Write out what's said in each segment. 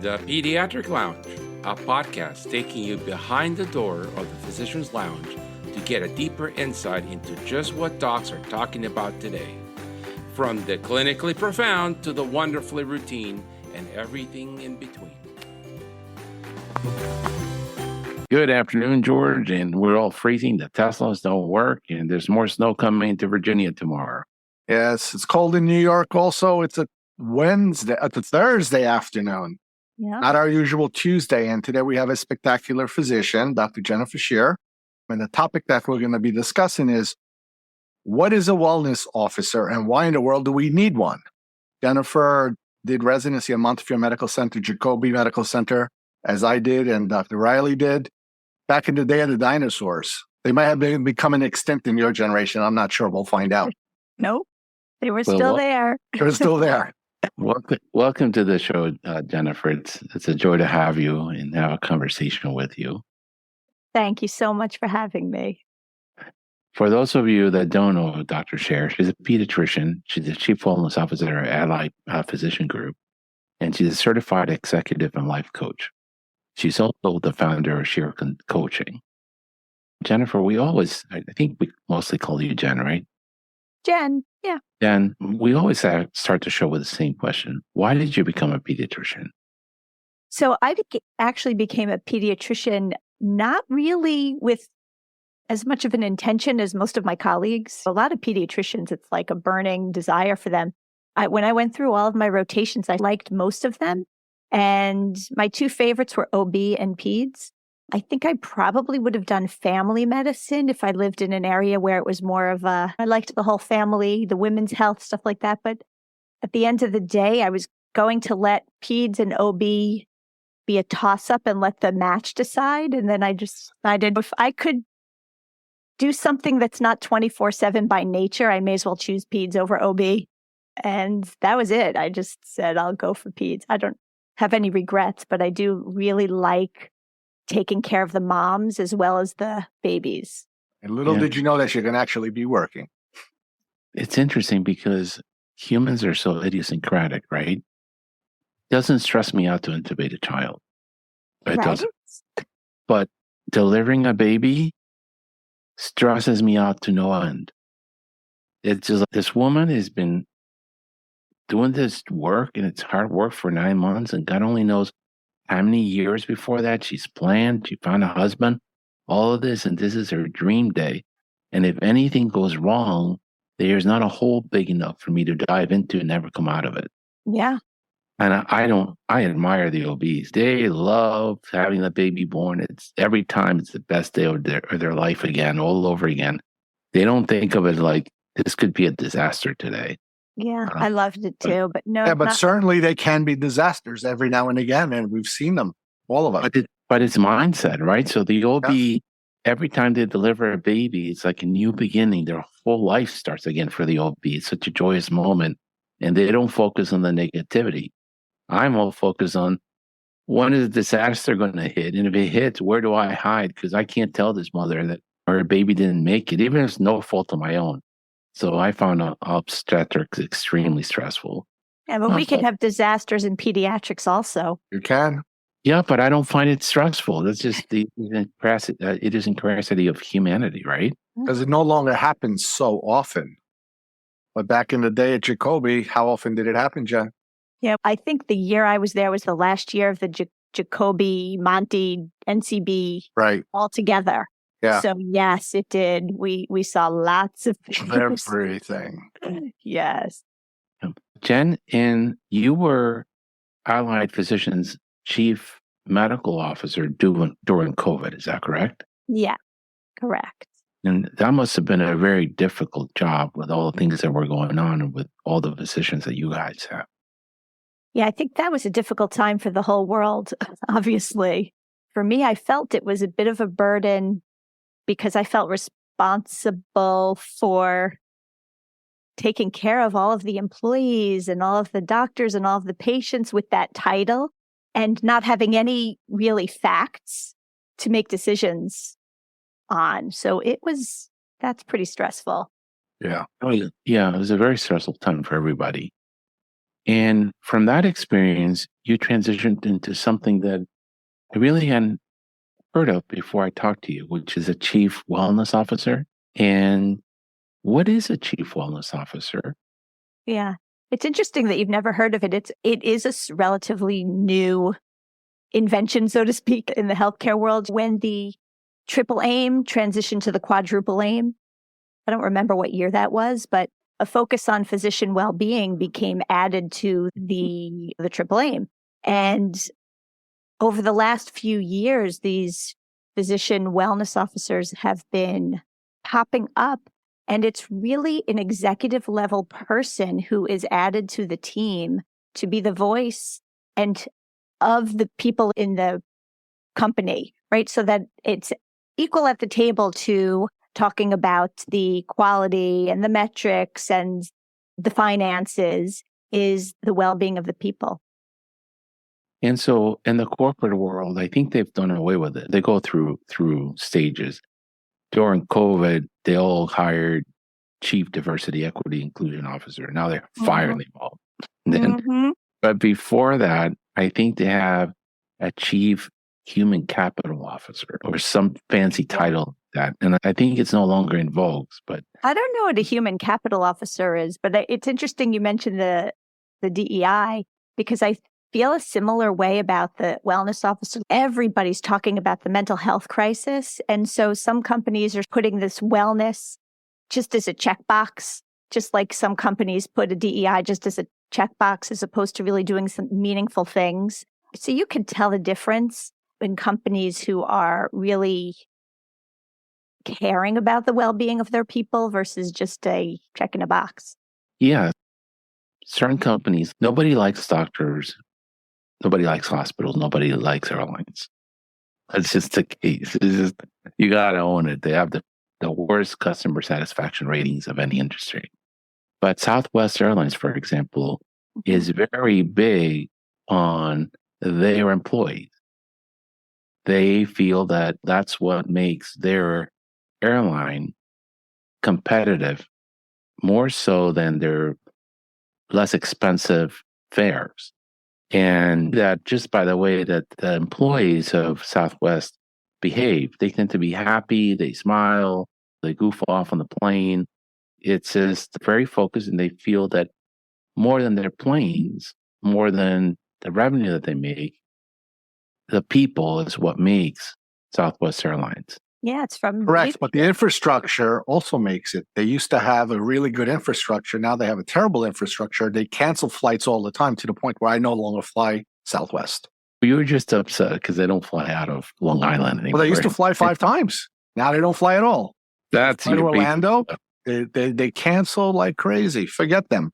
The Pediatric Lounge, a podcast taking you behind the door of the physician's lounge to get a deeper insight into just what docs are talking about today. From the clinically profound to the wonderfully routine and everything in between. Good afternoon, George, and we're all freezing. The Teslas don't work, and there's more snow coming to Virginia tomorrow. Yes, it's cold in New York also. It's a Thursday afternoon. Yeah. Not our usual Tuesday. And today we have a spectacular physician, Dr. Jennifer Shear. And the topic that we're going to be discussing is, what is a wellness officer and why in the world do we need one? Jennifer did residency at Montefiore Medical Center, Jacobi Medical Center, as I did and Dr. Riley did, back in the day of the dinosaurs. They might have been becoming extinct in your generation. I'm not sure. We'll find out. Nope. They were still there. They're still there. Welcome to the show, Jennifer. It's a joy to have you and have a conversation with you. Thank you so much for having me. For those of you that don't know Dr. Shear, she's a pediatrician. She's the chief wellness officer at Allied Physician Group, and she's a certified executive and life coach. She's also the founder of Shear Coaching. Jennifer, I think we mostly call you Jen, right? Jen, yeah. Jen, we always start the show with the same question. Why did you become a pediatrician? So I actually became a pediatrician not really with as much of an intention as most of my colleagues. A lot of pediatricians, it's like a burning desire for them. When I went through all of my rotations, I liked most of them. And my two favorites were OB and peds. I think I probably would have done family medicine if I lived in an area where it was more of I liked the whole family, the women's health, stuff like that. But at the end of the day, I was going to let peds and OB be a toss-up and let the match decide. And then I just decided if I could do something that's not 24/7 by nature, I may as well choose peds over OB. And that was it. I just said, I'll go for peds. I don't have any regrets, but I do really like taking care of the moms as well as the babies. And little did you know that you're going to actually be working. It's interesting because humans are so idiosyncratic, right? It doesn't stress me out to intubate a child. It doesn't. But delivering a baby stresses me out to no end. It's just like this woman has been doing this work, and it's hard work for 9 months, and God only knows how many years before that she's planned, she found a husband, all of this, and this is her dream day. And if anything goes wrong, there's not a hole big enough for me to dive into and never come out of it. Yeah. And I admire the OBs. They love having the baby born. Every time it's the best day of their life again, all over again. They don't think of it like this could be a disaster today. Yeah, I loved it too, but no. Yeah, but certainly they can be disasters every now and again, and we've seen them, all of us. But it's mindset, right? So the OB, every time they deliver a baby, it's like a new beginning. Their whole life starts again for the OB. It's such a joyous moment, and they don't focus on the negativity. I'm all focused on when is the disaster going to hit, and if it hits, where do I hide? Because I can't tell this mother that her baby didn't make it, even if it's no fault of my own. So I found obstetrics extremely stressful. Yeah, but we can have disasters in pediatrics also. You can. Yeah, but I don't find it stressful. That's just the idiosyncrasy of humanity, right? Because it no longer happens so often. But back in the day at Jacobi, how often did it happen, Jen? Yeah, I think the year I was there was the last year of the Jacobi, Monty, NCB all together. Yeah. So yes, it did. We saw lots of things. Everything. Yes. Jen, and you were Allied Physicians' chief medical officer during COVID. Is that correct? Yeah, correct. And that must have been a very difficult job with all the things that were going on and with all the physicians that you guys have. Yeah, I think that was a difficult time for the whole world, obviously. For me, I felt it was a bit of a burden because I felt responsible for taking care of all of the employees and all of the doctors and all of the patients with that title and not having any really facts to make decisions on. So that's pretty stressful. Yeah. Oh, yeah, it was a very stressful time for everybody. And from that experience, you transitioned into something that I really hadn't heard of before I talked to you, which is a chief wellness officer. And what is a chief wellness officer? Yeah. It's interesting that you've never heard of it. It is a relatively new invention, so to speak, in the healthcare world. When the triple aim transitioned to the quadruple aim, I don't remember what year that was, but a focus on physician well-being became added to the triple aim. And over the last few years, these physician wellness officers have been popping up. And it's really an executive level person who is added to the team to be the voice and of the people in the company, right? So that it's equal at the table to talking about the quality and the metrics and the finances is the well-being of the people. And so in the corporate world, I think they've done away with it. They go through stages. During COVID, they all hired chief diversity, equity, inclusion officer. Now they're firing them all. But before that, I think they have a chief human capital officer or some fancy title that. And I think it's no longer in vogue. But I don't know what a human capital officer is, but it's interesting you mentioned the DEI because I feel a similar way about the wellness officer. Everybody's talking about the mental health crisis. And so some companies are putting this wellness just as a checkbox, just like some companies put a DEI just as a checkbox as opposed to really doing some meaningful things. So you can tell the difference in companies who are really caring about the well-being of their people versus just a check in a box. Yeah. Certain companies, nobody likes doctors. Nobody likes hospitals. Nobody likes airlines. That's just the case. You got to own it. They have the worst customer satisfaction ratings of any industry. But Southwest Airlines, for example, is very big on their employees. They feel that that's what makes their airline competitive more so than their less expensive fares. And that just by the way that the employees of Southwest behave, they tend to be happy, they smile, they goof off on the plane. It's just very focused and they feel that more than their planes, more than the revenue that they make, the people is what makes Southwest Airlines. Yeah, it's from correct. But the infrastructure also makes it. They used to have a really good infrastructure. Now they have a terrible infrastructure. They cancel flights all the time to the point where I no longer fly Southwest. You were just upset because they don't fly out of Long Island anymore. Well, they used to fly 5 times. Now they don't fly at all. That's to Orlando. They cancel like crazy. Forget them.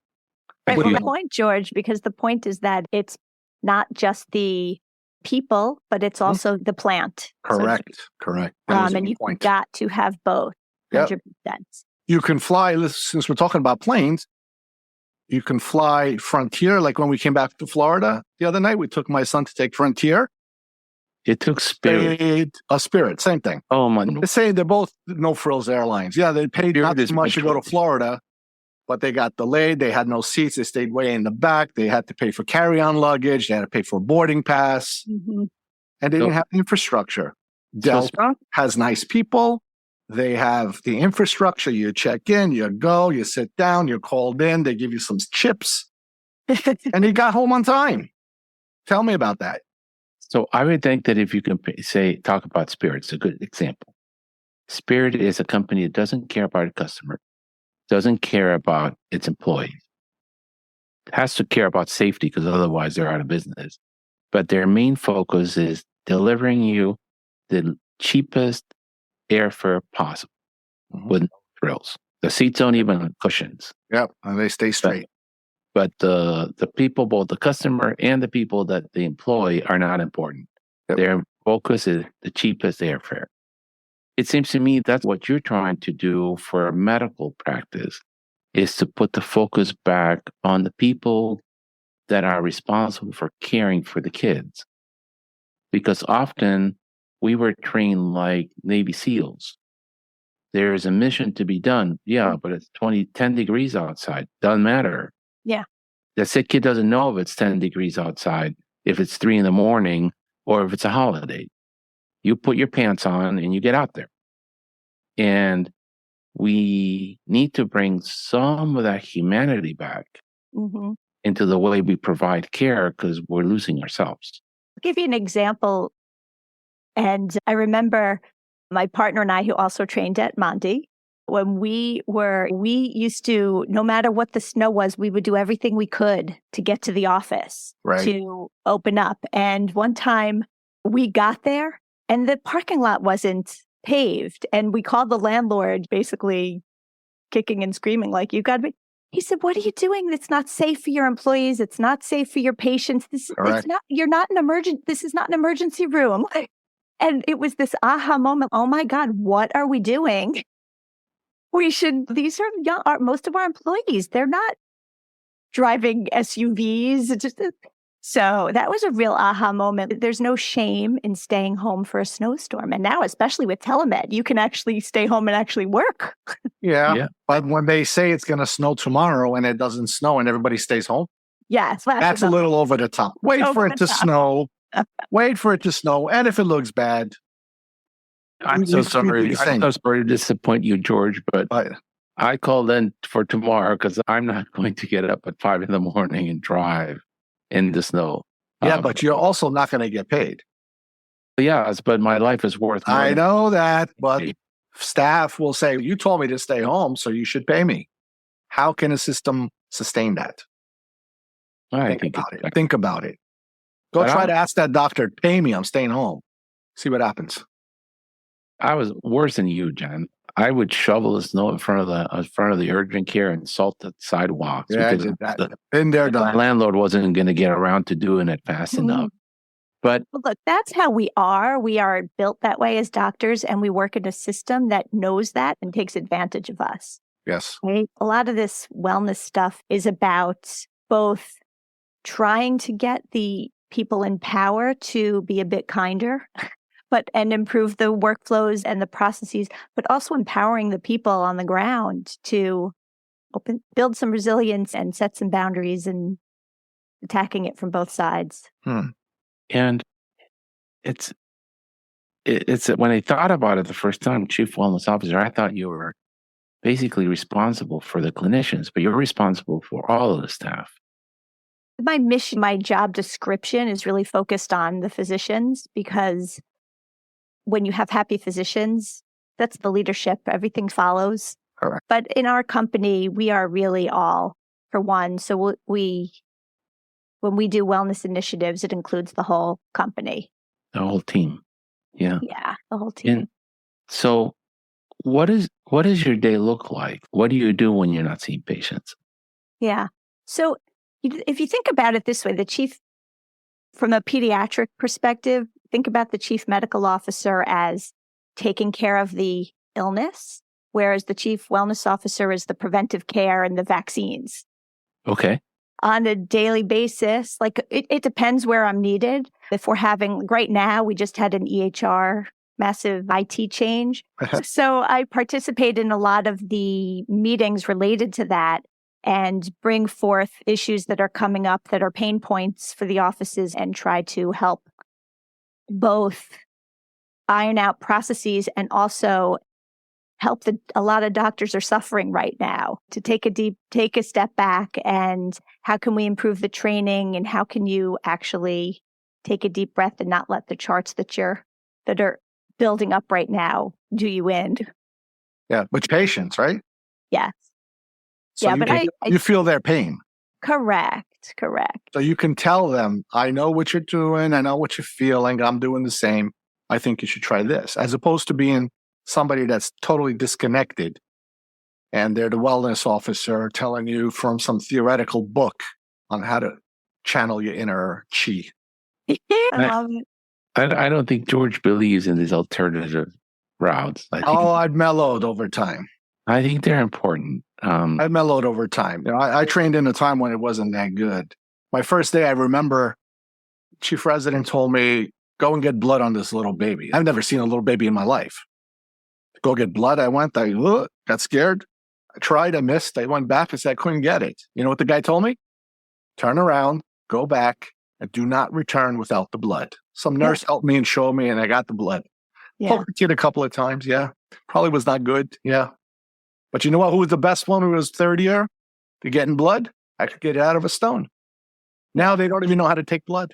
Right. Well, the point, George, because the point is that it's not just the people, but it's also the plant. Correct. And you've got to have both. 100%. You can fly, since we're talking about planes, you can fly Frontier. Like when we came back to Florida the other night, we took my son to take Frontier. It took Spirit. Spirit, same thing. Oh, my. They say they're both no-frills airlines. Yeah, they paid not as much to go to Florida, but they got delayed. They had no seats. They stayed way in the back. They had to pay for carry-on luggage. They had to pay for a boarding pass. And they didn't have infrastructure. Delta has nice people. They have the infrastructure. You check in, you go, you sit down, you're called in. They give you some chips. And he got home on time. Tell me about that. So I would think that if you can talk about Spirit, it's a good example. Spirit is a company that doesn't care about its customer, doesn't care about its employees. It has to care about safety because otherwise they're out of business. But their main focus is delivering you the cheapest airfare possible with no frills. The seats don't even have cushions. Yep, and they stay straight. But the people, both the customer and the people that they employ, are not important. Yep. Their focus is the cheapest airfare. It seems to me that's what you're trying to do for medical practice, is to put the focus back on the people that are responsible for caring for the kids. Because often we were trained like Navy SEALs. There is a mission to be done. Yeah, but it's 10 degrees outside. Doesn't matter. Yeah. The sick kid doesn't know if it's 10 degrees outside, if it's 3 a.m, or if it's a holiday. You put your pants on and you get out there. And we need to bring some of that humanity back into the way we provide care, because we're losing ourselves. I'll give you an example. And I remember my partner and I, who also trained at Monty, when we used to, no matter what the snow was, we would do everything we could to get to the office to open up. And one time we got there and the parking lot wasn't paved. And we called the landlord, basically kicking and screaming, like, you got to be. He said, what are you doing? It's not safe for your employees. It's not safe for your patients. This is not an emergency room. And it was this aha moment. Oh my God, what are we doing? These are young, most of our employees. They're not driving SUVs. So that was a real aha moment. There's no shame in staying home for a snowstorm. And now, especially with telemed, you can actually stay home and actually work. Yeah. But when they say it's going to snow tomorrow and it doesn't snow and everybody stays home, that's a little over the top. Wait for it to snow. Wait for it to snow. And if it looks bad, I'm so sorry to disappoint you, George, but I called in for tomorrow because I'm not going to get up at 5 a.m. and drive in the snow. Yeah, but you're also not going to get paid. Yes, but my life is worth more. I know that, but staff will say, you told me to stay home, so you should pay me. How can a system sustain that? Think about it. Go try to ask that doctor, pay me, I'm staying home. See what happens. I was worse than you, Jen. I would shovel the snow in front of the urgent care and salt the sidewalks. Yeah, I did that. Been there, done. The landlord wasn't going to get around to doing it fast enough. But look, that's how we are. We are built that way as doctors, and we work in a system that knows that and takes advantage of us. Yes. Right? A lot of this wellness stuff is about both trying to get the people in power to be a bit kinder, and improve the workflows and the processes, but also empowering the people on the ground to build some resilience and set some boundaries and attacking it from both sides. And it's when I thought about it the first time, Chief Wellness Officer, I thought you were basically responsible for the clinicians, but you're responsible for all of the staff. My mission, my job description is really focused on the physicians, because when you have happy physicians, that's the leadership. Everything follows. Correct. But in our company, we are really all for one. So when we do wellness initiatives, it includes the whole company. The whole team. Yeah. Yeah, the whole team. And so what does your day look like? What do you do when you're not seeing patients? Yeah. So if you think about it this way, from a pediatric perspective, think about the chief medical officer as taking care of the illness, whereas the chief wellness officer is the preventive care and the vaccines. Okay. On a daily basis, like it depends where I'm needed. If we're having, right now, we just had an EHR, massive IT change. So I participate in a lot of the meetings related to that and bring forth issues that are coming up that are pain points for the offices and try to help both iron out processes and also help a lot of doctors are suffering right now, to take a step back, and how can we improve the training, and how can you actually take a deep breath and not let the charts that are building up right now do you in. Yeah, which patients, right? Yes. So you feel their pain. Correct. So you can tell them, I know what you're doing, I know what you're feeling, I'm doing the same. I think you should try this, as opposed to being somebody that's totally disconnected and they're the wellness officer telling you from some theoretical book on how to channel your inner chi. I love it. I don't think George believes in these alternative routes. I've mellowed over time. I think they're important. I mellowed over time. I trained in a time when it wasn't that good. My first day, I remember chief resident told me, go and get blood on this little baby. I've never seen a little baby in my life. Go get blood. I went, got scared. I tried, I missed. I went back and said I couldn't get it. You know what the guy told me? turn around, go back, and do not return without the blood. Some nurse helped me and showed me, and I got the blood. Poked the kid a couple of times, Probably was not good, But you know what? Who was the best one who was third year to getting blood? I could get it out of a stone. Now they don't even know how to take blood.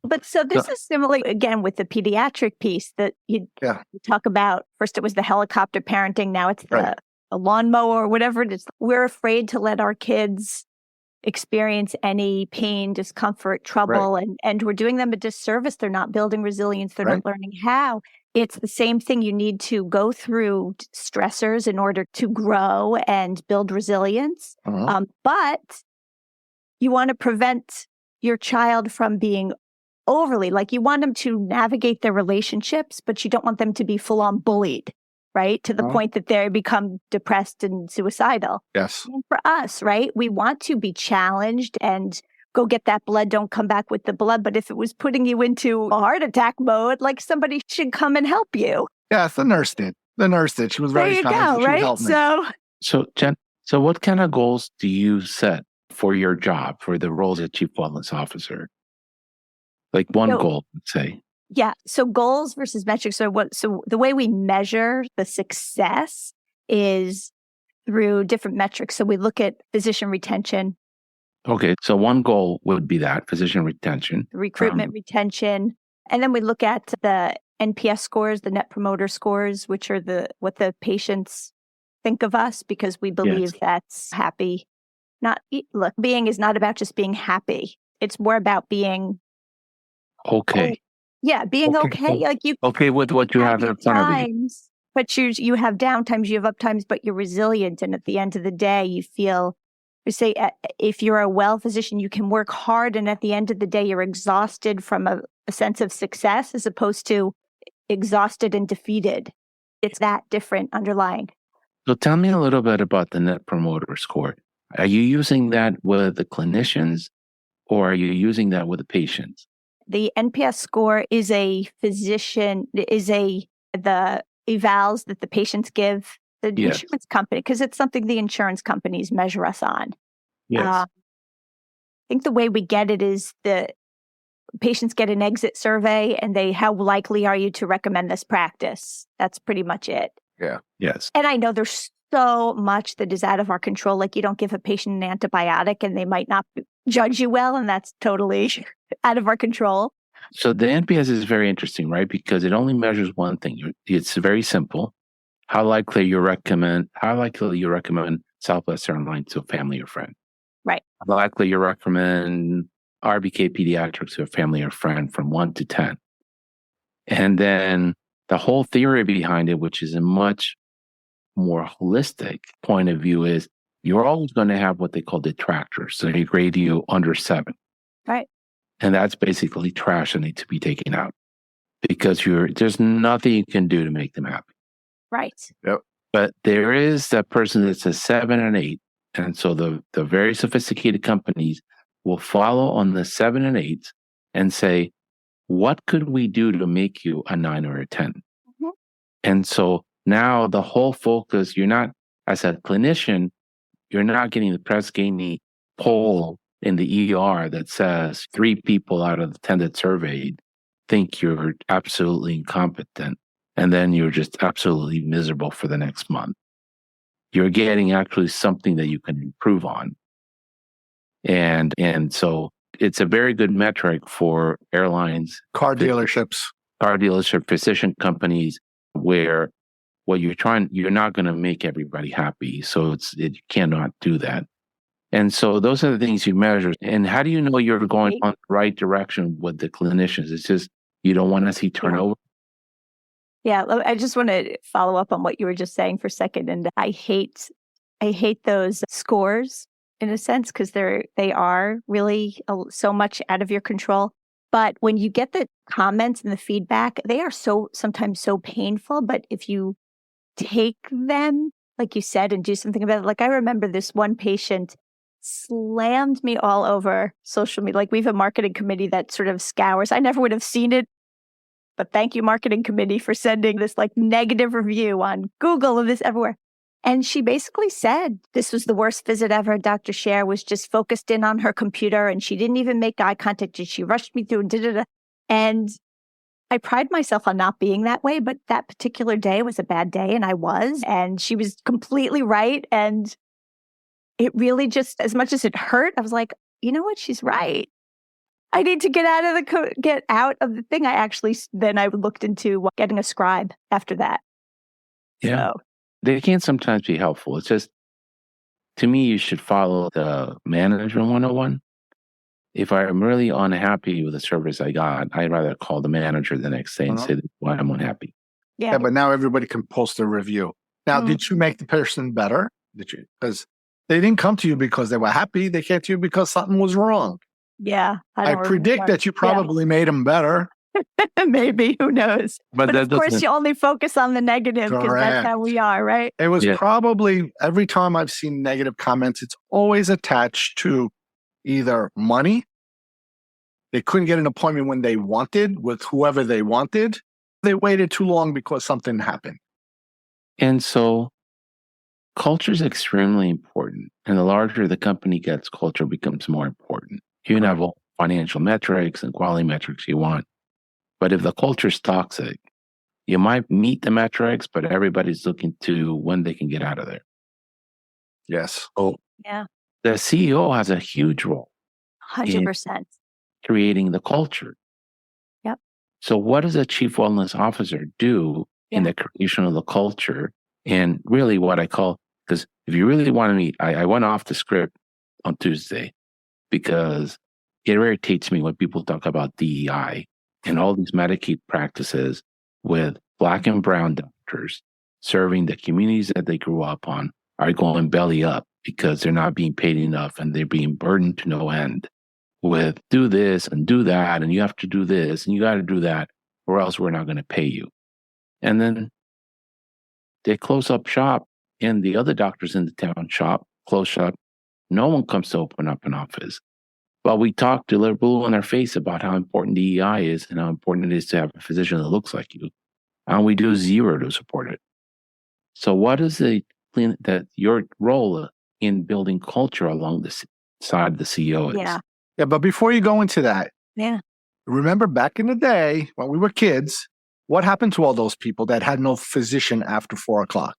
But so this is similar, again, with the pediatric piece that you talk about. First, it was the helicopter parenting. Now it's the lawnmower or whatever it is. We're afraid to let our kids experience any pain, discomfort, trouble, and we're doing them a disservice. They're not building resilience. They're not learning how. It's the same thing. You need to go through stressors in order to grow and build resilience. But you want to prevent your child from being overly, like you want them to navigate their relationships, but you don't want them to be full on bullied, right? To the point that they become depressed and suicidal. Yes. And for us, right? We want to be challenged and go get that blood, don't come back with the blood. But if it was putting you into a heart attack mode, like somebody should come and help you. Yes, the nurse did. She was very kind. There you go, right? So Jen, what kind of goals do you set for your job, for the role as Chief Wellness Officer? Like one goal, let's say. Yeah. So goals versus metrics. So the way we measure the success is through different metrics. So we look at physician retention. Okay. So one goal would be that physician retention. Recruitment retention. And then we look at the NPS scores, the Net Promoter Scores, which are what the patients think of us, because we believe that's happy. Being is not about just being happy. It's more about being okay. Being okay. Like you okay with what you have in front of you. But you have downtimes, you have uptimes, but you're resilient. And at the end of the day, you say, if you're a well physician, you can work hard. And at the end of the day, you're exhausted from a sense of success as opposed to exhausted and defeated. It's that different underlying. So tell me a little bit about the Net Promoter Score. Are you using that with the clinicians or are you using that with the patients? The NPS score is the evals that the patients give the insurance company, because it's something the insurance companies measure us on. Yes. I think the way we get it is the patients get an exit survey and how likely are you to recommend this practice? That's pretty much it. Yeah. Yes. And I know there's so much that is out of our control. Like you don't give a patient an antibiotic and they might not judge you well, and that's totally out of our control. So the NPS is very interesting, right? Because it only measures one thing. It's very simple. How likely you recommend Southwest Airlines to a family or friend. Right. How likely you recommend RBK Pediatrics to a family or friend from 1 to 10. And then the whole theory behind it, which is a much more holistic point of view, is you're always going to have what they call detractors. So they grade you under 7. Right. And that's basically trash that needs to be taken out because there's nothing you can do to make them happy. Right. Yep. But there is that person that's a 7 and 8. And so the very sophisticated companies will follow on the 7 and 8 and say, what could we do to make you a 9 or a 10? Mm-hmm. And so now the whole focus, you're not, as a clinician, you're not getting the Press Ganey poll in the ER that says 3 people out of the 10 that surveyed think you're absolutely incompetent. And then you're just absolutely miserable for the next month. You're getting actually something that you can improve on. And so it's a very good metric for airlines, car dealerships, physician companies, where you're not going to make everybody happy. So you cannot do that. And so those are the things you measure. And how do you know you're going on the right direction with the clinicians? It's just, you don't want to see turnover. Yeah, I just want to follow up on what you were just saying for a second. And I hate those scores in a sense, because they are really so much out of your control. But when you get the comments and the feedback, they are sometimes so painful. But if you take them, like you said, and do something about it, like I remember this one patient slammed me all over social media. Like we have a marketing committee that sort of scours. I never would have seen it. But thank you, marketing committee, for sending this like negative review on Google and this everywhere. And she basically said this was the worst visit ever. Dr. Shear was just focused in on her computer and she didn't even make eye contact. And she rushed me through and da-da-da. And I pride myself on not being that way, but that particular day was a bad day and I was. And she was completely right. And it really just, as much as it hurt, I was like, you know what? She's right. I need to get out of the thing. Then I looked into getting a scribe after that. Yeah. So. They can sometimes be helpful. It's just, to me, you should follow the management 101. If I'm really unhappy with the service I got, I'd rather call the manager the next day and say why I'm unhappy. Yeah, but now everybody can post a review. Now, did you make the person better? Did you? Because they didn't come to you because they were happy. They came to you because something was wrong. Yeah. I predict that you probably made them better. Maybe, who knows? But of course, you only focus on the negative because that's how we are, right? It was probably, every time I've seen negative comments, it's always attached to either money. They couldn't get an appointment when they wanted with whoever they wanted. They waited too long because something happened. And so culture is extremely important. And the larger the company gets, culture becomes more important. You can have all financial metrics and quality metrics you want. But if the culture is toxic, you might meet the metrics, but everybody's looking to when they can get out of there. Yes. So the CEO has a huge role. 100%. Creating the culture. Yep. So what does a chief wellness officer do in the creation of the culture? And really what I call, because if you really want to meet, I went off the script on Tuesday because it irritates me when people talk about DEI and all these Medicaid practices with Black and brown doctors serving the communities that they grew up on are going belly up because they're not being paid enough and they're being burdened to no end with do this and do that, and you have to do this and you got to do that, or else we're not going to pay you. And then they close up shop, and the other doctors in the town close shop. No one comes to open up an office. But we talk to the blue in their face about how important DEI is and how important it is to have a physician that looks like you. And we do zero to support it. So what is your role in building culture along the side of the CEO is? Yeah, but before you go into that, remember back in the day when we were kids, what happened to all those people that had no physician after 4 o'clock?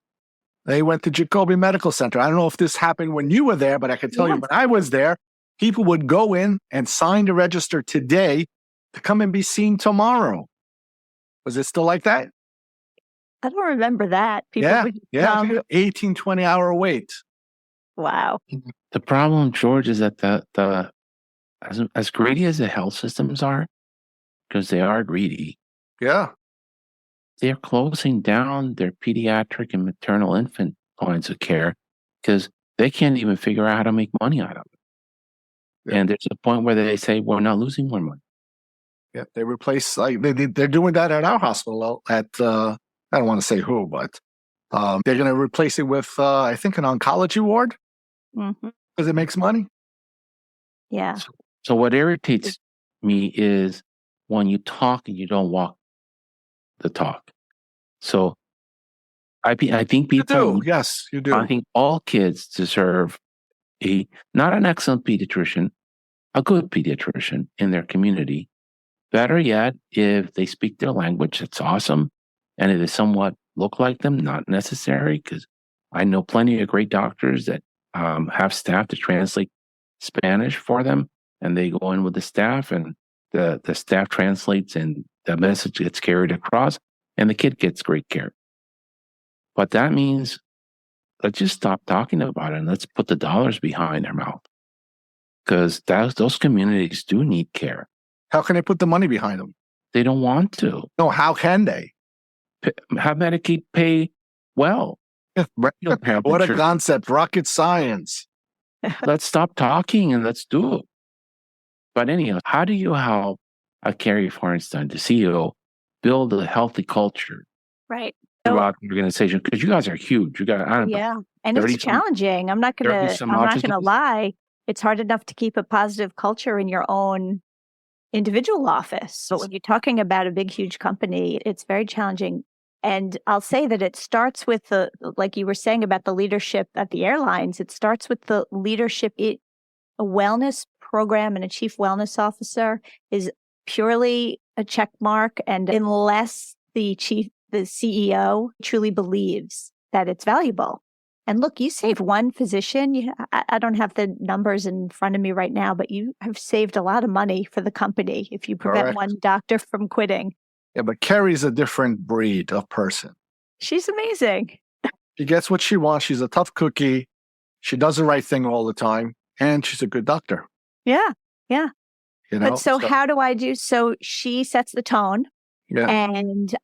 They went to Jacoby Medical Center. I don't know if this happened when you were there, but I can tell you when I was there, people would go in and sign to register today to come and be seen tomorrow. Was it still like that? I don't remember that. People would 18, 20-hour wait. Wow. The problem, George, is that as greedy as the health systems are, because they are greedy, they're closing down their pediatric and maternal infant lines of care because they can't even figure out how to make money out of it. And there's a point where they say, we're not losing more money. Yeah, they replace, they're doing that at our hospital at, I don't want to say who, but they're going to replace it with, I think, an oncology ward because it makes money. Yeah. So what irritates me is when you talk and you don't walk the talk. So I think people do. Yes, you do. I think all kids deserve not an excellent pediatrician, a good pediatrician in their community. Better yet, if they speak their language, it's awesome. And it is somewhat look like them, not necessary, because I know plenty of great doctors that have staff to translate Spanish for them. And they go in with the staff and the staff translates and the message gets carried across and the kid gets great care. But that means let's just stop talking about it and let's put the dollars behind their mouth. Because those communities do need care. How can they put the money behind them? They don't want to. No, how can they? Have Medicaid pay well. What a concept. Rocket science. Let's stop talking and let's do it. But anyhow, how do you help a Carrie Farnstein, the CEO, build a healthy culture throughout the organization? Because you guys are huge. You got, I don't know. And it's challenging. I'm not gonna lie. It's hard enough to keep a positive culture in your own individual office. But when you're talking about a big, huge company, it's very challenging. And I'll say that it starts with like you were saying about the leadership at the airlines, it starts with the leadership. A wellness program and a chief wellness officer is purely a check mark. And unless the CEO truly believes that it's valuable. And look, you save one physician. I don't have the numbers in front of me right now, but you have saved a lot of money for the company if you prevent Correct. one doctor from quitting. Yeah, but Carrie's a different breed of person. She's amazing. She gets what she wants. She's a tough cookie. She does the right thing all the time. And she's a good doctor. Yeah. Yeah. But so how do I do? So she sets the tone. Yeah. And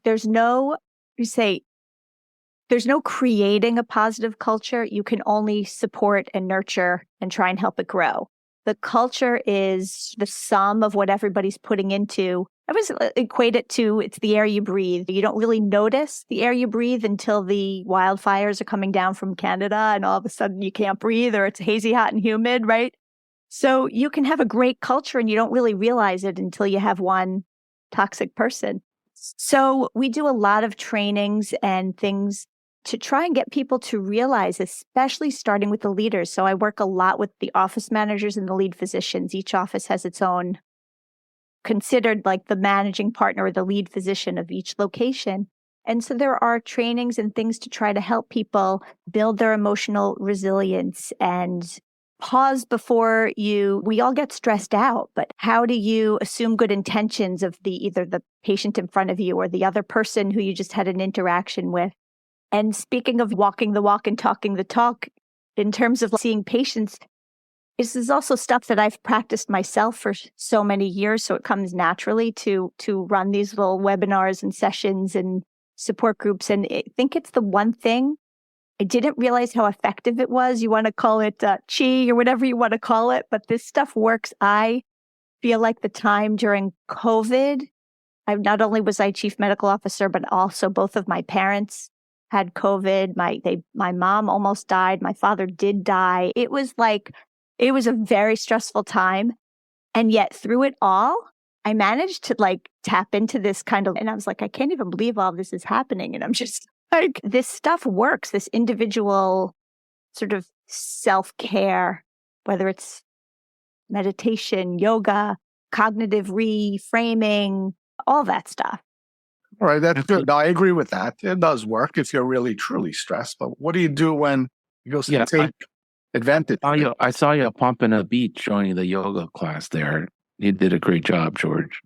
there's no creating a positive culture. You can only support and nurture and try and help it grow. The culture is the sum of what everybody's putting into. I always equate it to it's the air you breathe. You don't really notice the air you breathe until the wildfires are coming down from Canada and all of a sudden you can't breathe or it's hazy, hot, and humid, right? So you can have a great culture and you don't really realize it until you have one toxic person. So we do a lot of trainings and things to try and get people to realize, especially starting with the leaders. So I work a lot with the office managers and the lead physicians. Each office has its own, considered like the managing partner or the lead physician of each location. And so there are trainings and things to try to help people build their emotional resilience and pause before we all get stressed out, but how do you assume good intentions of either the patient in front of you or the other person who you just had an interaction with? And speaking of walking the walk and talking the talk, in terms of seeing patients, this is also stuff that I've practiced myself for so many years. So it comes naturally to run these little webinars and sessions and support groups. And I think it's the one thing I didn't realize how effective it was. You want to call it chi or whatever you want to call it, but this stuff works. I feel like the time during COVID, not only was I chief medical officer, but also both of my parents had COVID. My mom almost died. My father did die. It was a very stressful time. And yet through it all, I managed to tap into this and I was like, I can't even believe all this is happening. And I'm just like, this stuff works, this individual sort of self-care, whether it's meditation, yoga, cognitive reframing, all that stuff. All right, that's good. I agree with that. It does work if you're really, truly stressed. But what do you do when you go take advantage? I saw you pumping a beat joining the yoga class there. You did a great job, George.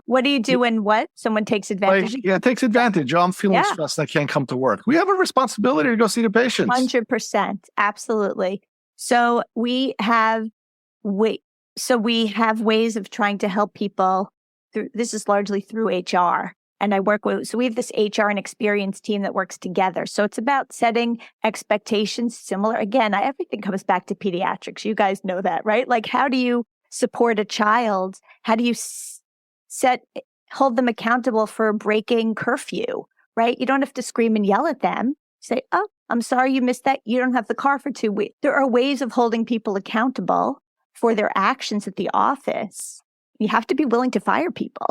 What do you do when someone takes advantage? Takes advantage. I'm feeling stressed. I can't come to work. We have a responsibility to go see the patients. 100%. Absolutely. So we have ways of trying to help people. This is largely through HR. And we have this HR and experience team that works together. So it's about setting expectations similar. Again, everything comes back to pediatrics. You guys know that, right? Like, how do you support a child? How do you hold them accountable for breaking curfew, right? You don't have to scream and yell at them. Say, oh, I'm sorry you missed that. You don't have the car for 2 weeks. There are ways of holding people accountable for their actions at the office. You have to be willing to fire people.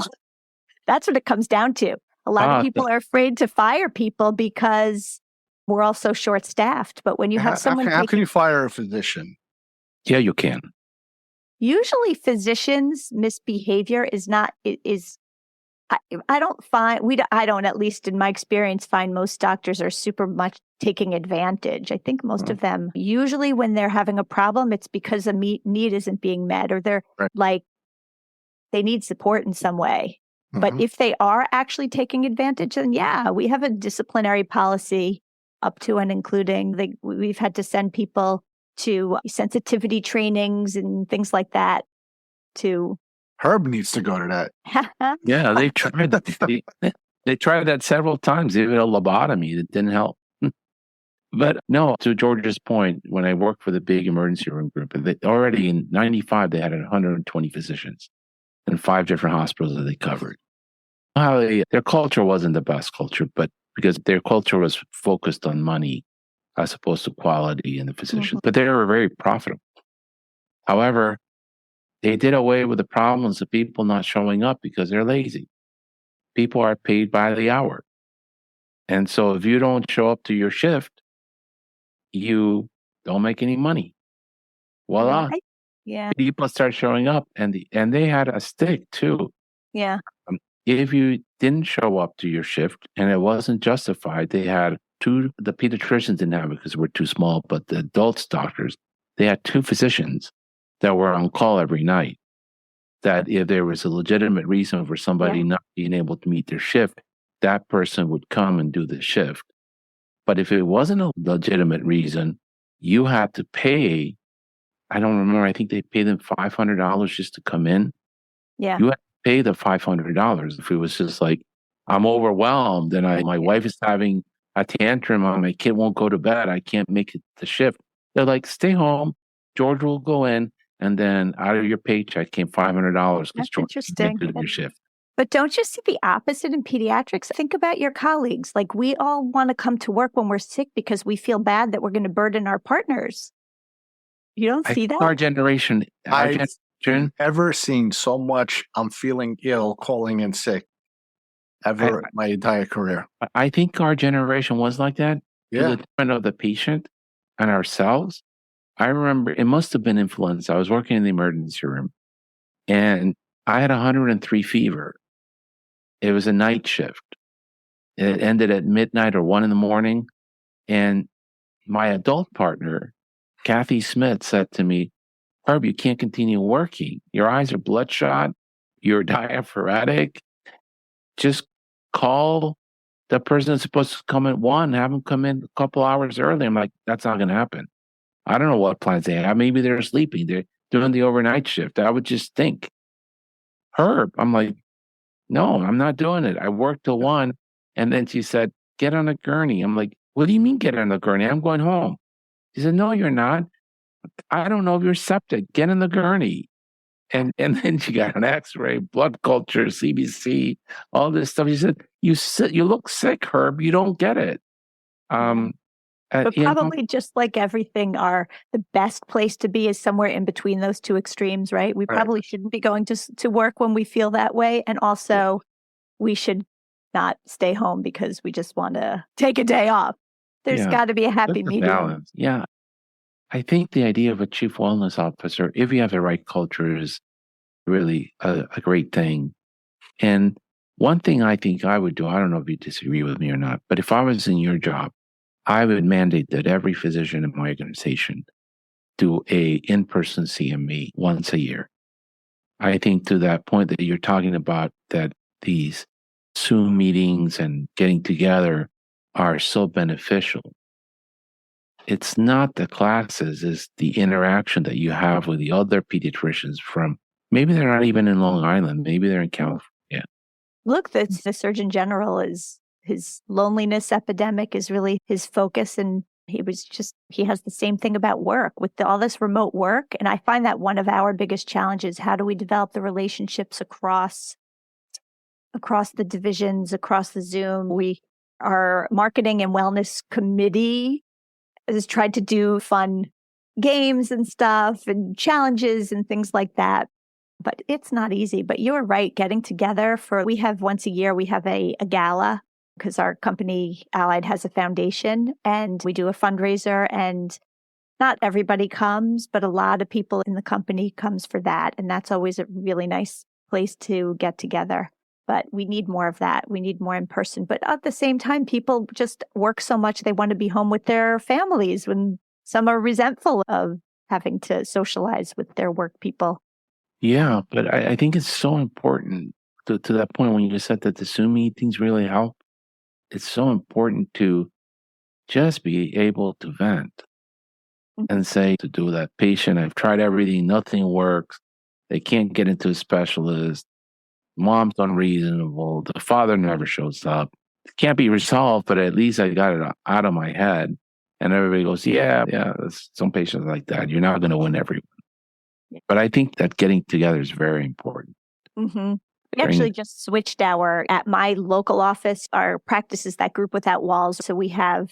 That's what it comes down to. A lot of people are afraid to fire people because we're all so short-staffed. But when you have someone... How can you fire a physician? Yeah, you can. Usually physicians' misbehavior I don't, at least in my experience, find most doctors are super much taking advantage. I think most of them, usually when they're having a problem, it's because a need isn't being met or they're they need support in some way. Mm-hmm. But if they are actually taking advantage, then we have a disciplinary policy up to and including we've had to send people to sensitivity trainings and things like that. Herb needs to go to that. Yeah, they've tried that. They tried that several times, even a lobotomy that didn't help. But no, to George's point, when I worked for the big emergency room group, already in 95, they had 120 physicians in 5 different hospitals that they covered. Their culture wasn't the best culture, but because their culture was focused on money as opposed to quality in the physicians, but they were very profitable. However, they did away with the problems of people not showing up because they're lazy. people are paid by the hour. And so if you don't show up to your shift, you don't make any money. Voila. Yeah. People start showing up, and they had a stick too. Yeah. If you didn't show up to your shift and it wasn't justified, they had the pediatricians didn't have it because we're too small, but the adults doctors, they had 2 physicians that were on call every night. That if there was a legitimate reason for somebody not being able to meet their shift, that person would come and do the shift. But if it wasn't a legitimate reason, you had to pay. I don't remember. I think they paid them $500 just to come in. Yeah. You had to pay the $500 if it was just like, I'm overwhelmed and my wife is having a tantrum and my kid won't go to bed. I can't make it the shift. They're like, stay home. George will go in, and then out of your paycheck came $500 because George can't do your shift. But don't you see the opposite in pediatrics? Think about your colleagues. Like, we all want to come to work when we're sick because we feel bad that we're going to burden our partners. You don't see that? Our generation. I've never seen so much I'm feeling ill calling in sick ever in my entire career. I think our generation was like that. Yeah. To the detriment of the patient and ourselves. I remember it must have been influenza. I was working in the emergency room and I had 103 fever. It was a night shift. It ended at midnight or 1 a.m. And my adult partner, Kathy Smith, said to me, Herb, you can't continue working. Your eyes are bloodshot. You're diaphoretic. Just call the person that's supposed to come at 1, have them come in a couple hours early. I'm like, that's not going to happen. I don't know what plans they have. Maybe they're sleeping. They're doing the overnight shift. I would just think, Herb, I'm like, no, I'm not doing it. I worked till 1. And then she said, get on a gurney. I'm like, what do you mean get on a gurney? I'm going home. She said, no, you're not. I don't know if you're septic. Get in the gurney. And then she got an x-ray, blood culture, CBC, all this stuff. She said, you look sick, Herb. You don't get it. But probably just like everything, the best place to be is somewhere in between those 2 extremes, right? We probably shouldn't be going to work when we feel that way. And also we should not stay home because we just want to take a day off. There's got to be a happy medium. Balance. Yeah. I think the idea of a chief wellness officer, if you have the right culture, is really a great thing. And one thing I think I would do, I don't know if you disagree with me or not, but if I was in your job, I would mandate that every physician in my organization do a in-person CME once a year. I think to that point that you're talking about, that these Zoom meetings and getting together are so beneficial. It's not the classes, it's the interaction that you have with the other pediatricians from, maybe they're not even in Long Island, maybe they're in California. Look, the Surgeon General his loneliness epidemic is really his focus. And he has the same thing about work with all this remote work. And I find that one of our biggest challenges, how do we develop the relationships across the divisions, across the Zoom? Our marketing and wellness committee has tried to do fun games and stuff and challenges and things like that. But it's not easy. But you're right, getting together we have once a year, we have a gala because our company, Allied, has a foundation and we do a fundraiser, and not everybody comes, but a lot of people in the company comes for that. And that's always a really nice place to get together. But we need more of that. We need more in person. But at the same time, people just work so much, they want to be home with their families, when some are resentful of having to socialize with their work people. Yeah, but I think it's so important to that point when you just said that the Zoom meetings really help. It's so important to just be able to vent and say to that patient, I've tried everything, nothing works. They can't get into a specialist. Mom's unreasonable. The father never shows up. It can't be resolved, but at least I got it out of my head. And everybody goes, yeah, some patients like that. You're not going to win everyone. But I think that getting together is very important. Mm-hmm. We actually just switched at my local office, our practice is that group without walls. So we have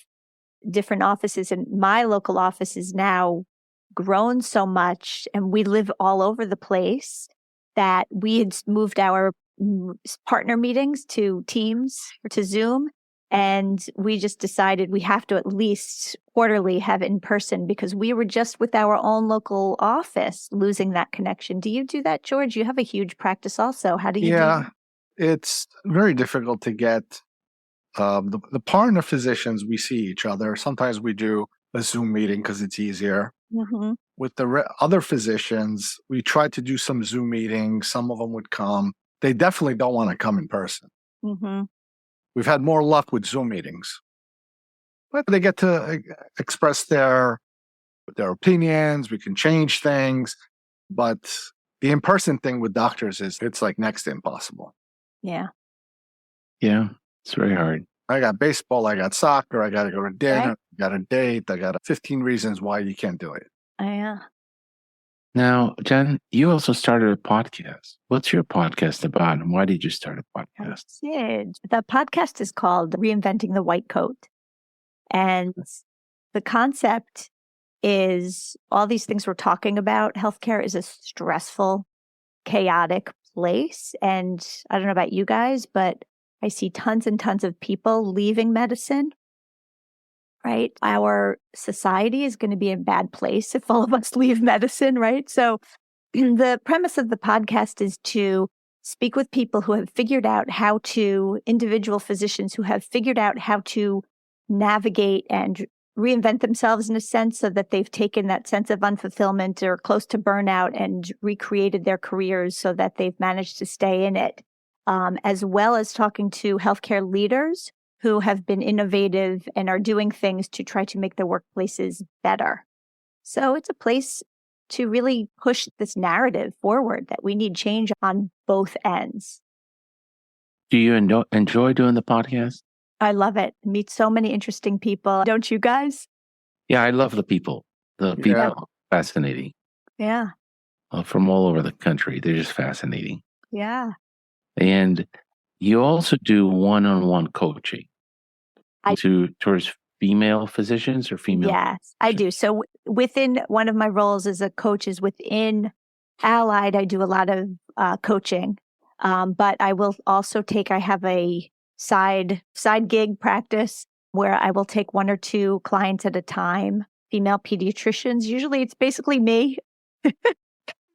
different offices, and my local office is now grown so much and we live all over the place that we had moved our partner meetings to Teams or to Zoom. And we just decided we have to at least quarterly have in person because we were just with our own local office losing that connection. Do you do that, George? You have a huge practice also. How do you do that? It's very difficult to get the partner physicians. We see each other. Sometimes we do a Zoom meeting because it's easier. Mm-hmm. With the other physicians, we tried to do some Zoom meetings. Some of them would come. They definitely don't want to come in person. Mm-hmm. We've had more luck with Zoom meetings, but they get to express their opinions. We can change things, but the in-person thing with doctors it's like next to impossible. Yeah. Yeah, it's very hard. I got baseball, I got soccer, I got to go to dinner, Right. I got a date, I got 15 reasons why you can't do it. Yeah. Now, Jen, you also started a podcast. What's your podcast about, and why did you start a podcast? I did. The podcast is called Reinventing the White Coat. And the concept is all these things we're talking about. Healthcare is a stressful, chaotic place. And I don't know about you guys, but I see tons and tons of people leaving medicine, right? Our society is going to be in a bad place if all of us leave medicine, right? So the premise of the podcast is to speak with people who have figured out how to, individual physicians who have figured out how to navigate and reinvent themselves in a sense so that they've taken that sense of unfulfillment or close to burnout and recreated their careers so that they've managed to stay in it, as well as talking to healthcare leaders who have been innovative and are doing things to try to make their workplaces better. So it's a place to really push this narrative forward that we need change on both ends. Do you enjoy doing the podcast? I love it. Meet so many interesting people. Don't you guys? Yeah, I love the people. The people are fascinating. Yeah. From all over the country. They're just fascinating. Yeah. And you also do one-on-one coaching towards female physicians or female? Yes, I do. So within one of my roles as a coach is within Allied, I do a lot of coaching. But I will also I have a side gig practice where I will take one or two clients at a time, female pediatricians. Usually it's basically me.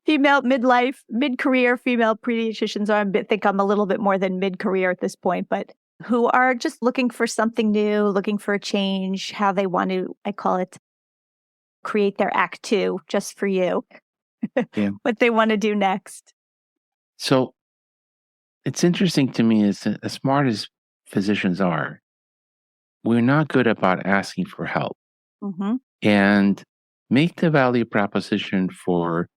Female midlife, mid-career female pediatricians. I think I'm a little bit more than mid-career at this point, but who are just looking for something new, looking for a change, how they want to, I call it, create their act two just for you, what they want to do next. So it's interesting to me is that as smart as physicians are, we're not good about asking for help and make the value proposition for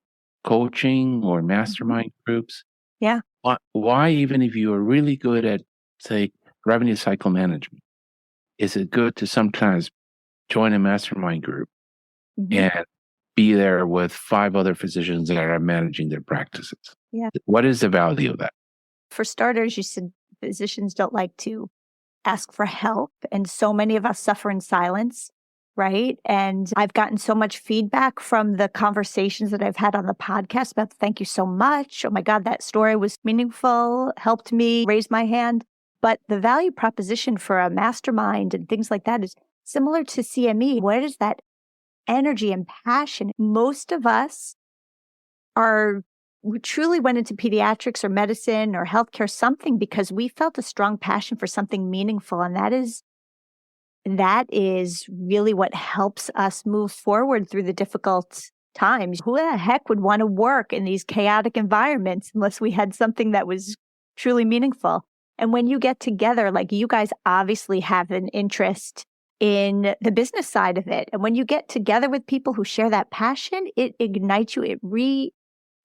coaching or mastermind groups. Yeah. Why, even if you are really good at, say, revenue cycle management, is it good to sometimes join a mastermind group and be there with 5 other physicians that are managing their practices? Yeah. What is the value of that? For starters, you said physicians don't like to ask for help, and so many of us suffer in silence. Right. And I've gotten so much feedback from the conversations that I've had on the podcast about thank you so much. Oh my God, that story was meaningful, helped me raise my hand. But the value proposition for a mastermind and things like that is similar to CME. Where is that energy and passion? Most of us we truly went into pediatrics or medicine or healthcare, something because we felt a strong passion for something meaningful. And that is really what helps us move forward through the difficult times. Who the heck would want to work in these chaotic environments unless we had something that was truly meaningful? And when you get together, like you guys obviously have an interest in the business side of it. And when you get together with people who share that passion, it ignites you.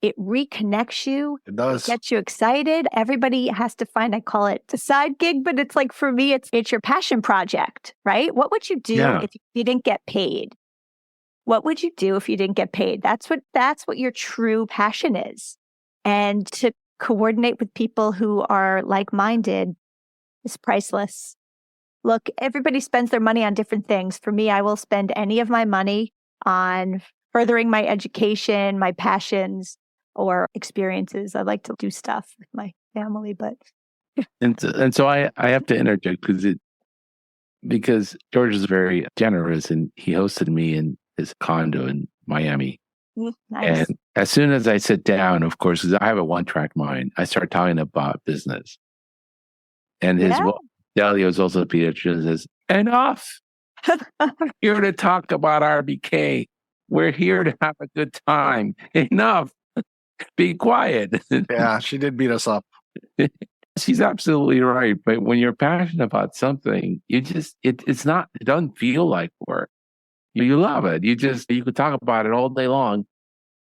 It reconnects you. It does. It gets you excited. Everybody has to find, I call it a side gig, but it's like for me, it's your passion project, right? What would you do if you didn't get paid? What would you do if you didn't get paid? That's what your true passion is. And to coordinate with people who are like-minded is priceless. Look, everybody spends their money on different things. For me, I will spend any of my money on furthering my education, my passions, or experiences. I like to do stuff with my family, but. And so I have to interject because George is very generous and he hosted me in his condo in Miami. Nice. And as soon as I sit down, of course, 'cause I have a one-track mind, I start talking about business. And his wife, Delia, is also a pediatrician, says, enough. We're here to talk about RBK. We're here to have a good time. Enough. Be quiet. Yeah, she did beat us up. She's absolutely right. But when you're passionate about something, it doesn't feel like work. You love it. You could talk about it all day long,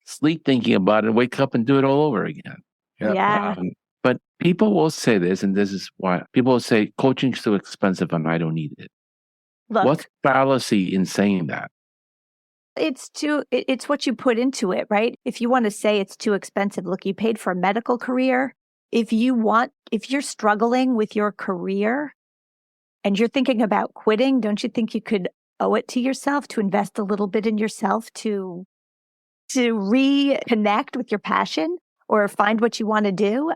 sleep thinking about it, wake up and do it all over again. Yep. Yeah. But people will say this, and this is why people will say coaching's too expensive and I don't need it. Look, what's fallacy in saying that? It's what you put into it, right? If you want to say it's too expensive, look, you paid for a medical career. If you're struggling with your career and you're thinking about quitting, don't you think you could owe it to yourself to invest a little bit in yourself to reconnect with your passion or find what you want to do?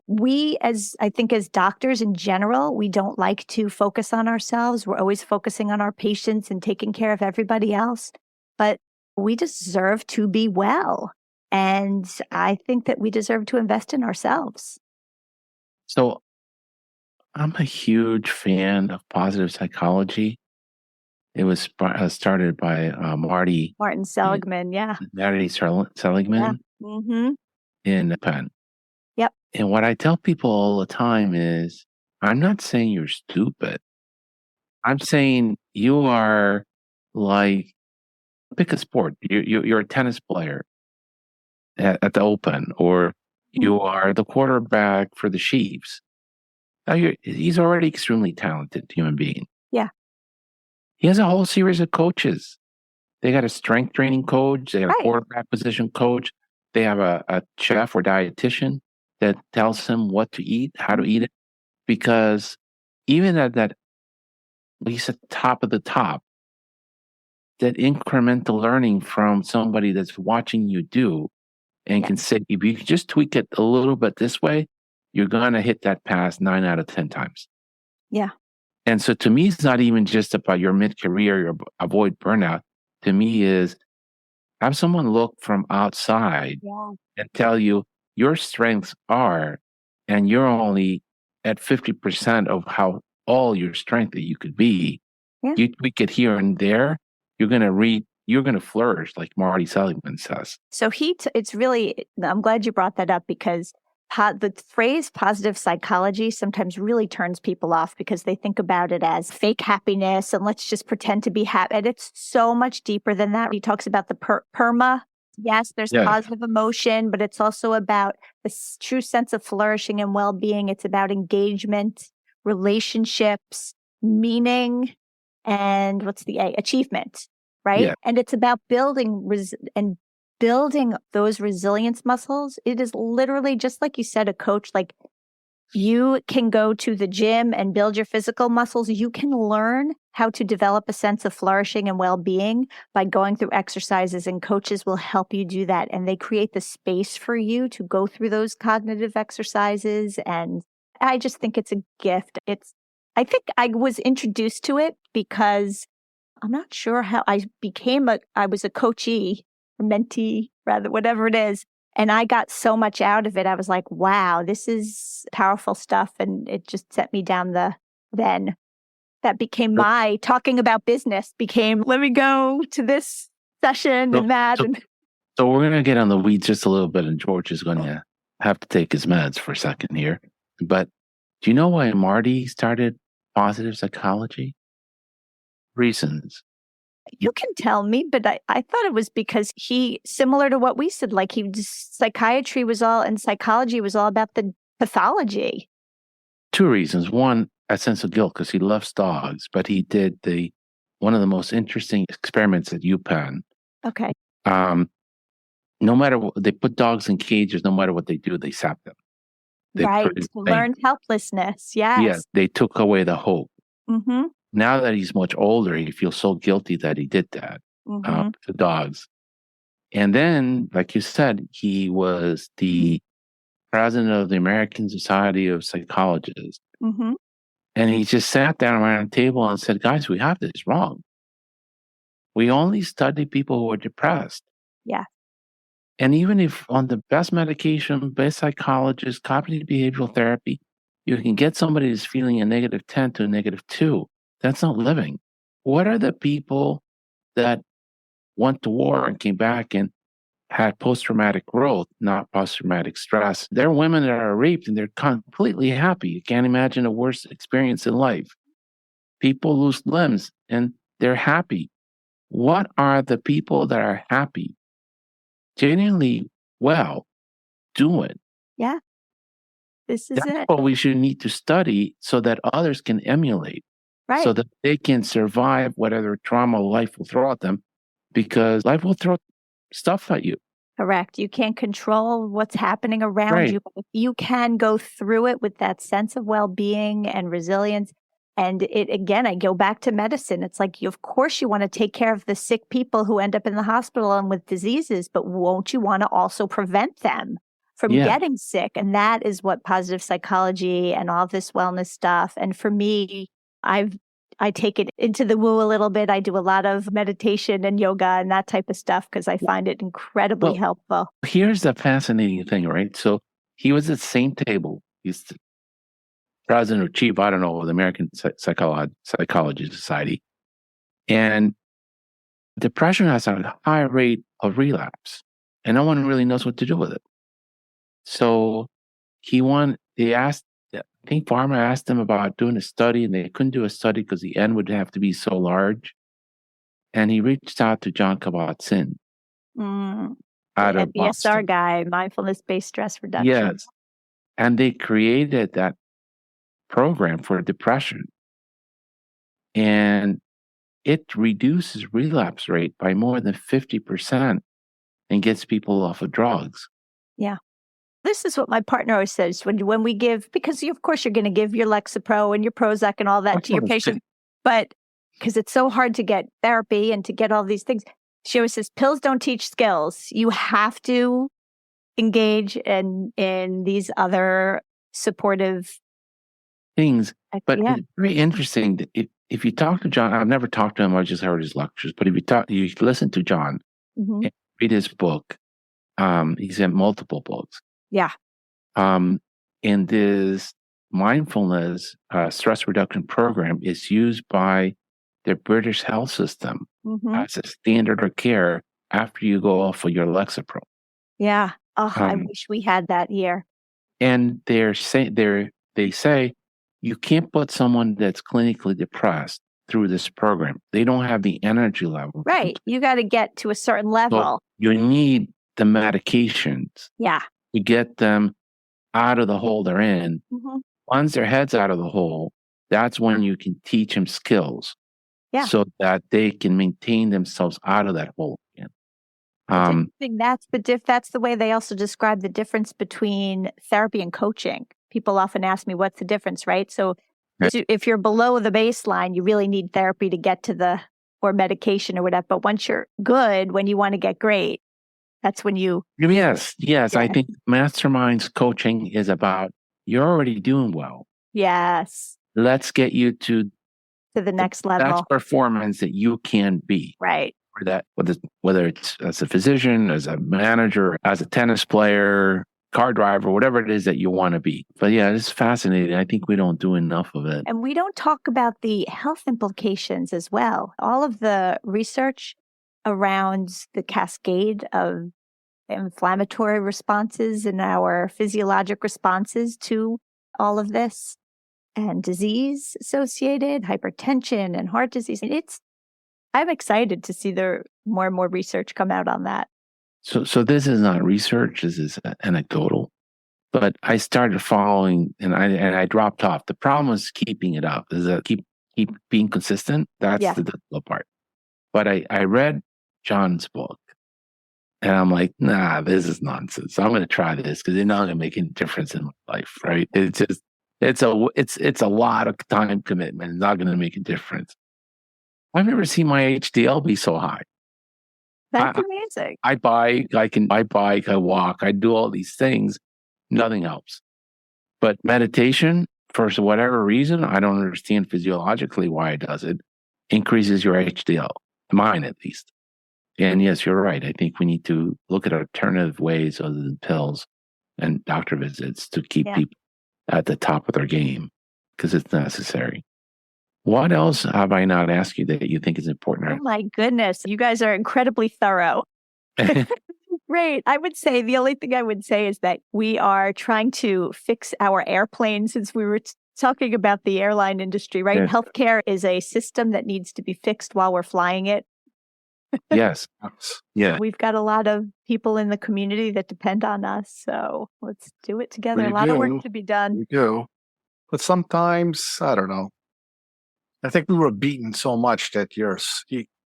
I think as doctors in general, we don't like to focus on ourselves. We're always focusing on our patients and taking care of everybody else. But we deserve to be well. And I think that we deserve to invest in ourselves. So I'm a huge fan of positive psychology. It was started by Martin Seligman, Marty Seligman in Penn. Yep. And what I tell people all the time is, I'm not saying you're stupid. I'm saying you are like, pick a sport. You're a tennis player at the Open, or you are the quarterback for the Chiefs. Now he's already extremely talented human being. Yeah. He has a whole series of coaches. They got a strength training coach. They got a quarterback position coach. They have a chef or dietitian that tells him what to eat, how to eat it. Because even at least at the top of the top, that incremental learning from somebody that's watching you do and can say, if you just tweak it a little bit this way, you're going to hit that pass 9 out of 10 times. Yeah. And so to me, it's not even just about your mid-career, your avoid burnout. To me is have someone look from outside and tell you your strengths are, and you're only at 50% of how all your strength that you could be. Yeah. You tweak it here and there, you're going to flourish, like Marty Seligman says. So it's really, I'm glad you brought that up, because the phrase positive psychology sometimes really turns people off because they think about it as fake happiness and let's just pretend to be happy. And it's so much deeper than that. He talks about the PERMA. Yes, there's positive emotion, but it's also about the true sense of flourishing and well-being. It's about engagement, relationships, meaning, and what's the A? Achievement, right? Yeah. And it's about building those resilience muscles. It is literally just like you said, a coach, like you can go to the gym and build your physical muscles. You can learn how to develop a sense of flourishing and well-being by going through exercises, and coaches will help you do that. And they create the space for you to go through those cognitive exercises. And I just think it's a gift. I think I was introduced to it because I'm not sure how I was a coachee, or mentee, rather, whatever it is. And I got so much out of it. I was like, wow, this is powerful stuff. And it just set me down that became my talking about business became, let me go to this session and that. So we're going to get on the weeds just a little bit, and George is going to have to take his meds for a second here. But do you know why Marty started positive psychology? Reasons. You can tell me, but I thought it was because similar to what we said, like psychiatry was all, and psychology was all about the pathology. 2 reasons. One, a sense of guilt because he loves dogs, but he did one of the most interesting experiments at UPenn. Okay. No matter what, they put dogs in cages, no matter what they do, they sap them. To learn helplessness. Yes. Yeah, they took away the hope. Mm-hmm. Now that he's much older, he feels so guilty that he did that to dogs. And then, like you said, he was the president of the American Society of Psychologists. Mm-hmm. And he just sat down around the table and said, guys, we have this wrong. We only study people who are depressed. Yeah. And even if on the best medication, best psychologist, cognitive behavioral therapy, you can get somebody who's feeling a -10 to a -2, that's not living. What are the people that went to war and came back and had post-traumatic growth, not post-traumatic stress? They're women that are raped and they're completely happy. You can't imagine a worse experience in life. People lose limbs and they're happy. What are the people that are happy, genuinely well, doing? Yeah. This is That's it. what we should need to study so that others can emulate, Right. so that they can survive whatever trauma life will throw at them, because life will throw stuff at you. Correct. You can't control what's happening around Right. you, but if you can go through it with that sense of well-being and resilience, and it again, I go back to medicine. It's like, of course, you want to take care of the sick people who end up in the hospital and with diseases, but won't you want to also prevent them from getting sick? And that is what positive psychology and all this wellness stuff. And for me, I take it into the woo a little bit. I do a lot of meditation and yoga and that type of stuff because I find it incredibly helpful. Here's the fascinating thing, right? So he was at the same table. He's the president or chief, I don't know, of the American Psychology Society. And depression has a high rate of relapse, and no one really knows what to do with it. So they asked, I think Pharma asked them about doing a study, and they couldn't do a study because the N would have to be so large. And he reached out to John Kabat-Zinn out of Boston. MBSR guy, mindfulness-based stress reduction. Yes. And they created that program for depression. And it reduces relapse rate by more than 50% and gets people off of drugs. Yeah. This is what my partner always says when we give, because of course you're going to give your Lexapro and your Prozac and all that to your patient, but because it's so hard to get therapy and to get all these things, she always says, pills don't teach skills. You have to engage in these other supportive things. But it's very interesting that if you talk to John, I've never talked to him, I just heard his lectures, but if you listen to John and read his book, he's in multiple books. Yeah. And this mindfulness stress reduction program is used by the British health system as a standard of care after you go off of your Lexapro. Yeah. Oh, I wish we had that here. And they say you can't put someone that's clinically depressed through this program. They don't have the energy level. Right. You got to get to a certain level. So you need the medications. Yeah. To get them out of the hole they're in. Once their head's out of the hole, that's when you can teach them skills so that they can maintain themselves out of that hole again. That's the way they also describe the difference between therapy and coaching. People often ask me, what's the difference, right? So if you're below the baseline, you really need therapy to get to or medication or whatever. But once you're good, when you want to get great, that's when you... Yes. I think Masterminds coaching is about, you're already doing well. Yes. Let's get you to the next level. That's performance that you can be. Right. Or that, whether it's as a physician, as a manager, as a tennis player, car driver, whatever it is that you want to be. But yeah, it's fascinating. I think we don't do enough of it. And we don't talk about the health implications as well. All of the research around the cascade of inflammatory responses and our physiologic responses to all of this and disease associated hypertension and heart disease. I'm excited to see the more and more research come out on that. So this is not research, this is anecdotal. But I started following and I dropped off. The problem was keeping it up. Is that keep being consistent. That's the difficult part. But I read John's book and I'm like, nah, this is nonsense. I'm going to try this because it's not going to make any difference in my life, right? It's a lot of time commitment. It's not going to make a difference. I've never seen my HDL be so high. That's amazing. I bike, I walk, I do all these things. Nothing helps. But meditation, for whatever reason, I don't understand physiologically why it does it, increases your HDL, mine at least. And yes, you're right. I think we need to look at alternative ways other than pills and doctor visits to keep people at the top of their game, because it's necessary. What else have I not asked you that you think is important? Oh my goodness. You guys are incredibly thorough. Great. The only thing I would say is that we are trying to fix our airplane, since we were talking about the airline industry, right? Yes. Healthcare is a system that needs to be fixed while we're flying it. Yes. Yeah. We've got a lot of people in the community that depend on us. So let's do it together. We a lot do. of work to be done. We do. But sometimes, I don't know. I think we were beaten so much that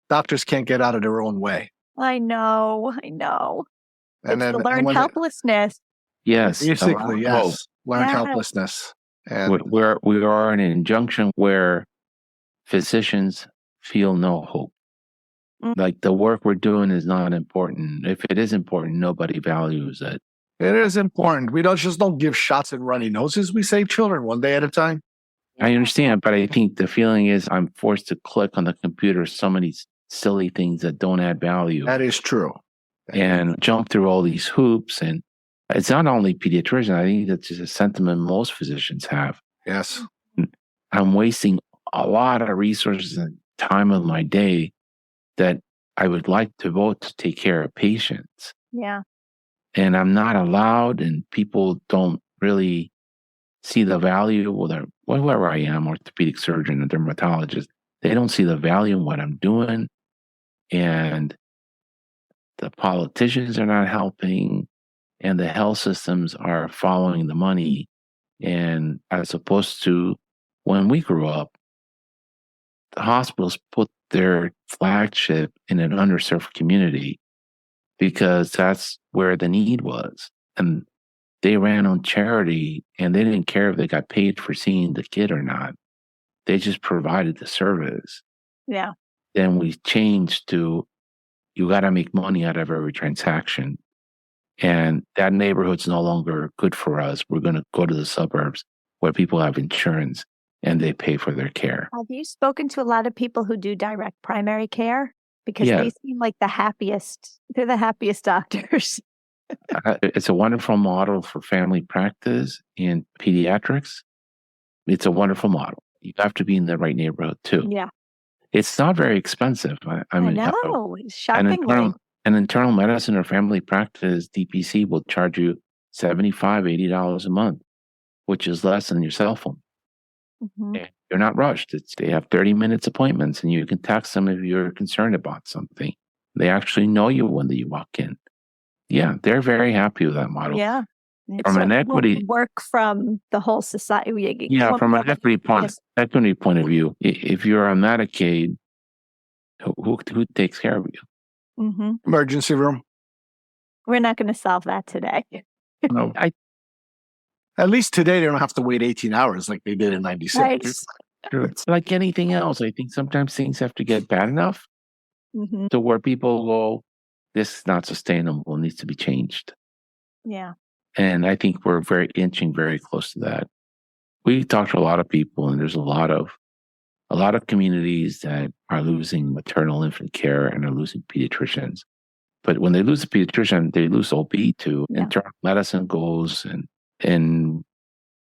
doctors can't get out of their own way. I know. And it's the learned helplessness. Yes. Basically, yes. Learned helplessness. And we are in an injunction where physicians feel no hope. Like the work we're doing is not important. If it is important, nobody values it. It is important. We don't give shots at runny noses. We save children one day at a time. I understand, but I think the feeling is I'm forced to click on the computer so many silly things that don't add value. That is true. And jump through all these hoops. And it's not only pediatricians. I think that's just a sentiment most physicians have. Yes. I'm wasting a lot of resources and time of my day that I would like to devote to take care of patients. Yeah. And I'm not allowed, and people don't really see the value, whoever I am, orthopedic surgeon, a dermatologist, they don't see the value in what I'm doing. And the politicians are not helping, and the health systems are following the money. And as opposed to when we grew up, the hospitals put their flagship in an underserved community because that's where the need was. And they ran on charity, and they didn't care if they got paid for seeing the kid or not. They just provided the service. Yeah. Then we changed to, you got to make money out of every transaction. And that neighborhood's no longer good for us. We're going to go to the suburbs where people have insurance and they pay for their care. Have you spoken to a lot of people who do direct primary care? Because they seem like the happiest. They're the happiest doctors. It's a wonderful model for family practice in pediatrics. It's a wonderful model. You have to be in the right neighborhood too. Yeah. It's not very expensive. I know. Shockingly. An internal medicine or family practice DPC will charge you $75, $80 a month, which is less than your cell phone. Mm-hmm. And you're not rushed. They have 30 minutes appointments, and you can text them if you're concerned about something. They actually know you when you walk in. Yeah, they're very happy with that model. Yeah. From an equity work from the whole society. Yeah, from an equity point of view, if you're on Medicaid, who takes care of you? Mm-hmm. Emergency room. We're not going to solve that today. No. At least today they don't have to wait 18 hours like they did in 96. Right. It's like anything else. I think sometimes things have to get bad enough to where people go, this is not sustainable, it needs to be changed. Yeah. And I think we're inching very close to that. We talked to a lot of people, and there's a lot of communities that are losing maternal infant care and are losing pediatricians. But when they lose a pediatrician, they lose OB too. Yeah. Internal medicine goes, and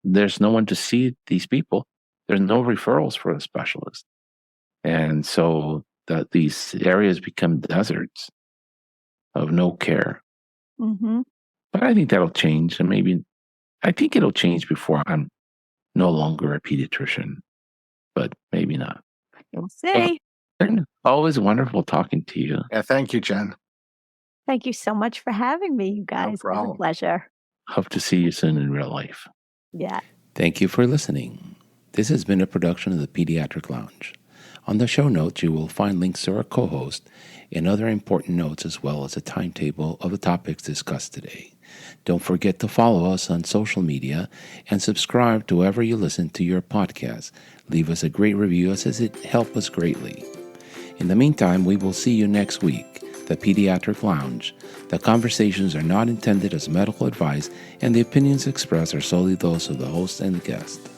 there's no one to see these people. There's no referrals for the specialist. And so these areas become deserts of no care. Mm-hmm. But I think that'll change. And I think it'll change before I'm no longer a pediatrician, but maybe not. We'll see. Always wonderful talking to you. Yeah, thank you, Jen. Thank you so much for having me, you guys. No problem. It was a pleasure. Hope to see you soon in real life. Yeah. Thank you for listening. This has been a production of the Pediatric Lounge. On the show notes, you will find links to our co-host and other important notes, as well as a timetable of the topics discussed today. Don't forget to follow us on social media and subscribe to wherever you listen to your podcast. Leave us a great review, as it helps us greatly. In the meantime, we will see you next week. the Pediatric Lounge. The conversations are not intended as medical advice, and the opinions expressed are solely those of the host and the guest.